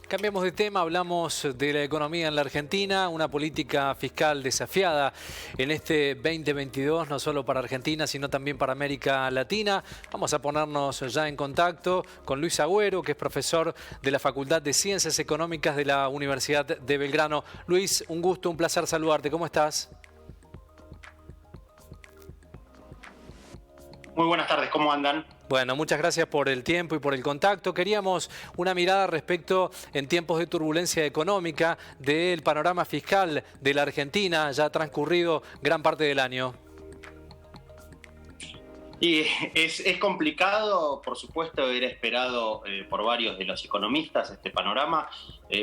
Cambiamos de tema, hablamos de la economía en la Argentina, una política fiscal desafiada en este 2022, no solo para Argentina, sino también para América Latina. Vamos a ponernos ya en contacto con Luis Agüero, que es profesor de la Facultad de Ciencias Económicas de la Universidad de Belgrano. Luis, un gusto, un placer saludarte. ¿Cómo estás? Muy buenas tardes, ¿cómo andan? Bueno, muchas gracias por el tiempo y por el contacto. Queríamos una mirada respecto, en tiempos de turbulencia económica, del panorama fiscal de la Argentina, ya ha transcurrido gran parte del año. Y es complicado, por supuesto, era esperado por varios de los economistas este panorama,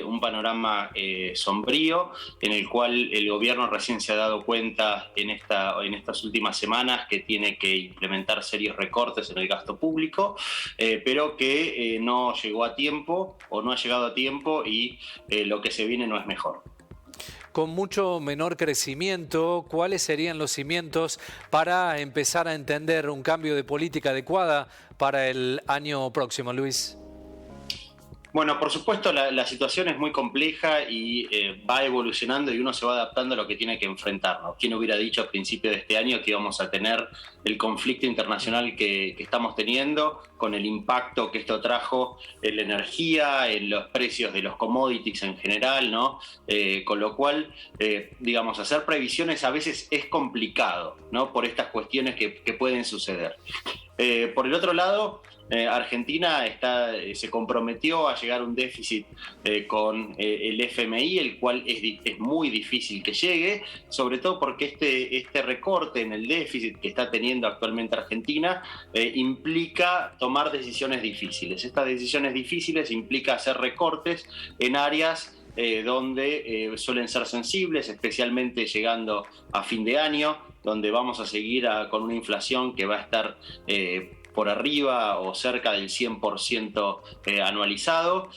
un panorama sombrío en el cual el gobierno recién se ha dado cuenta en estas últimas semanas que tiene que implementar serios recortes en el gasto público, pero que no llegó a tiempo o no ha llegado a tiempo y lo que se viene no es mejor. Con mucho menor crecimiento, ¿cuáles serían los cimientos para empezar a entender un cambio de política adecuada para el año próximo, Luis? Bueno, por supuesto la situación es muy compleja y va evolucionando y uno se va adaptando a lo que tiene que enfrentar, ¿no? ¿Quién hubiera dicho a principios de este año que íbamos a tener el conflicto internacional que estamos teniendo, con el impacto que esto trajo en la energía, en los precios de los commodities en general, ¿no? Con lo cual, digamos, hacer previsiones a veces es complicado, ¿no? Por estas cuestiones que pueden suceder. Por el otro lado, Argentina se comprometió a llegar a un déficit con el FMI, el cual es muy difícil que llegue, sobre todo porque este recorte en el déficit que está teniendo actualmente Argentina implica tomar decisiones difíciles. Estas decisiones difíciles implica hacer recortes en áreas donde suelen ser sensibles, especialmente llegando a fin de año, donde vamos a seguir con una inflación que va a estar por arriba o cerca del 100% anualizado,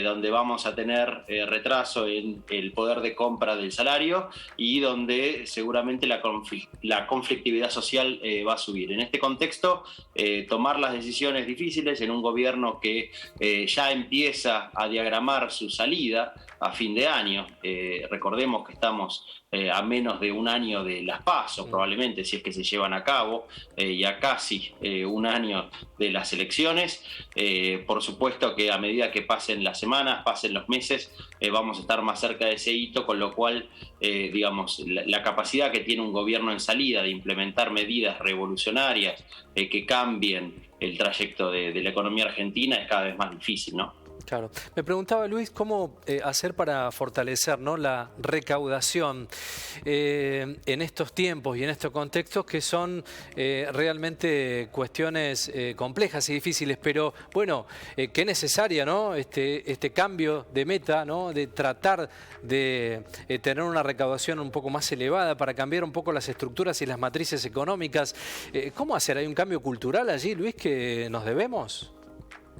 donde vamos a tener retraso en el poder de compra del salario y donde seguramente la conflictividad social va a subir. En este contexto, tomar las decisiones difíciles en un gobierno que ya empieza a diagramar su salida a fin de año. Recordemos que estamos a menos de un año de las PASO, probablemente, si es que se llevan a cabo, y a casi un año de las elecciones. Por supuesto que a medida que pasen las semanas, pasen los meses, vamos a estar más cerca de ese hito, con lo cual, digamos, la capacidad que tiene un gobierno en salida de implementar medidas revolucionarias que cambien el trayecto de la economía argentina es cada vez más difícil, ¿no? Claro. Me preguntaba, Luis, cómo hacer para fortalecer, ¿no?, la recaudación en estos tiempos y en estos contextos que son realmente cuestiones complejas y difíciles, pero bueno, qué necesaria, ¿no?, este cambio de meta, ¿no?, de tratar de tener una recaudación un poco más elevada para cambiar un poco las estructuras y las matrices económicas. ¿Cómo hacer? ¿Hay un cambio cultural allí, Luis, que nos debemos?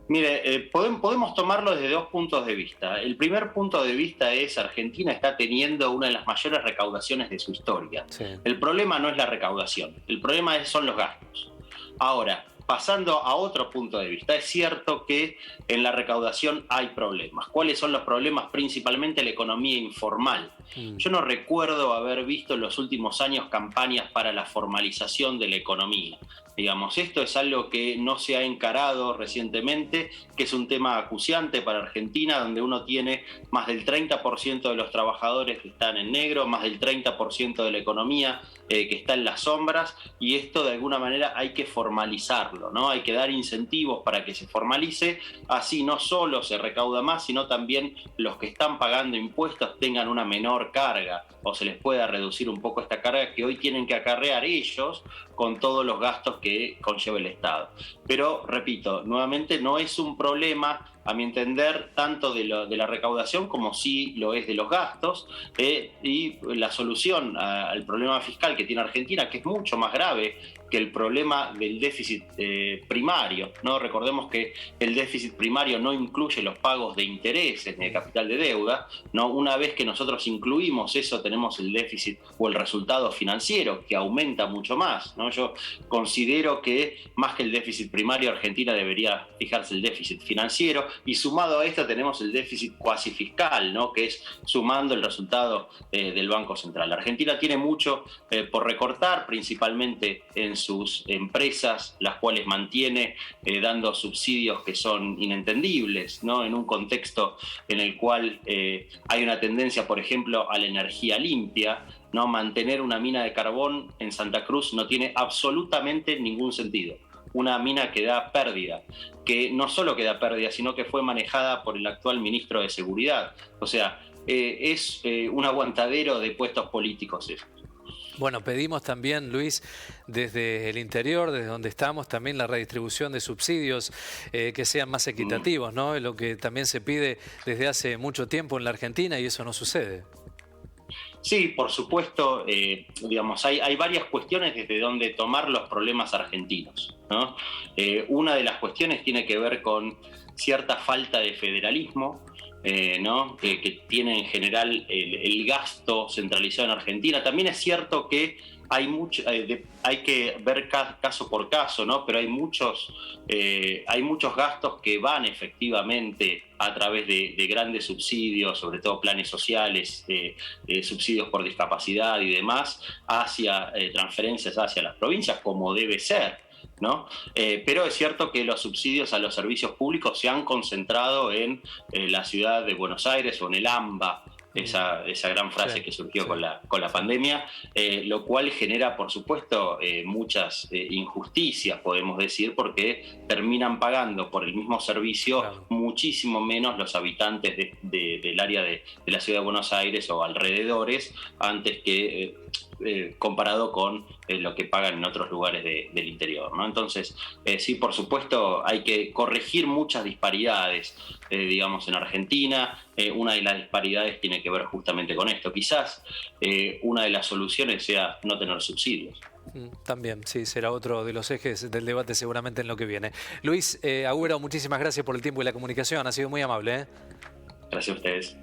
Mire, podemos tomarlo desde dos puntos de vista. El primer punto de vista es Argentina está teniendo una de las mayores recaudaciones de su historia. Sí. El problema no es la recaudación, el problema son los gastos. Ahora, pasando a otro punto de vista, es cierto que en la recaudación hay problemas. ¿Cuáles son los problemas? Principalmente la economía informal. Yo no recuerdo haber visto en los últimos años campañas para la formalización de la economía. Digamos, esto es algo que no se ha encarado recientemente, que es un tema acuciante para Argentina, donde uno tiene más del 30% de los trabajadores que están en negro, más del 30% de la economía que está en las sombras, y esto de alguna manera hay que formalizarlo, ¿no? Hay que dar incentivos para que se formalice, así no solo se recauda más, sino también los que están pagando impuestos tengan una menor carga o se les pueda reducir un poco esta carga que hoy tienen que acarrear ellos con todos los gastos que conlleva el Estado. Pero, repito, nuevamente no es un problema, a mi entender, tanto de la recaudación como sí lo es de los gastos, y la solución al problema fiscal que tiene Argentina, que es mucho más grave que el problema del déficit primario, ¿no? Recordemos que el déficit primario no incluye los pagos de intereses ni de capital de deuda, ¿no? Una vez que nosotros incluimos eso, tenemos el déficit o el resultado financiero, que aumenta mucho más, ¿no? Yo considero que más que el déficit primario, Argentina debería fijarse el déficit financiero, y sumado a esto tenemos el déficit cuasi fiscal, ¿no? Que es sumando el resultado del Banco Central. Argentina tiene mucho por recortar, principalmente en sus empresas, las cuales mantiene dando subsidios que son inentendibles, ¿no? En un contexto en el cual hay una tendencia, por ejemplo, a la energía limpia, ¿no? Mantener una mina de carbón en Santa Cruz no tiene absolutamente ningún sentido. Una mina que da pérdida, que no solo que da pérdida, sino que fue manejada por el actual ministro de Seguridad. O sea, es un aguantadero de puestos políticos eso. Bueno, pedimos también, Luis, desde el interior, desde donde estamos, también la redistribución de subsidios que sean más equitativos, ¿no? Es lo que también se pide desde hace mucho tiempo en la Argentina y eso no sucede. Sí, por supuesto, digamos, hay varias cuestiones desde donde tomar los problemas argentinos, ¿no? Una de las cuestiones tiene que ver con cierta falta de federalismo, ¿no? Que tiene en general el gasto centralizado en Argentina. También es cierto que hay que ver caso por caso, ¿no? Pero hay muchos gastos que van efectivamente a través de grandes subsidios, sobre todo planes sociales, subsidios por discapacidad y demás, hacia transferencias hacia las provincias, como debe ser, ¿no? Pero es cierto que los subsidios a los servicios públicos se han concentrado en la ciudad de Buenos Aires o en el AMBA, esa gran frase que surgió con la pandemia, lo cual genera, por supuesto, muchas injusticias, podemos decir, porque terminan pagando por el mismo servicio muchísimo menos los habitantes del área de la ciudad de Buenos Aires o alrededores, antes que comparado con lo que pagan en otros lugares del interior, ¿no? Entonces, sí, por supuesto, hay que corregir muchas disparidades, digamos, en Argentina. Una de las disparidades tiene que ver justamente con esto. Quizás una de las soluciones sea no tener subsidios. También, sí, será otro de los ejes del debate seguramente en lo que viene. Luis Agüero, muchísimas gracias por el tiempo y la comunicación, ha sido muy amable. Gracias a ustedes.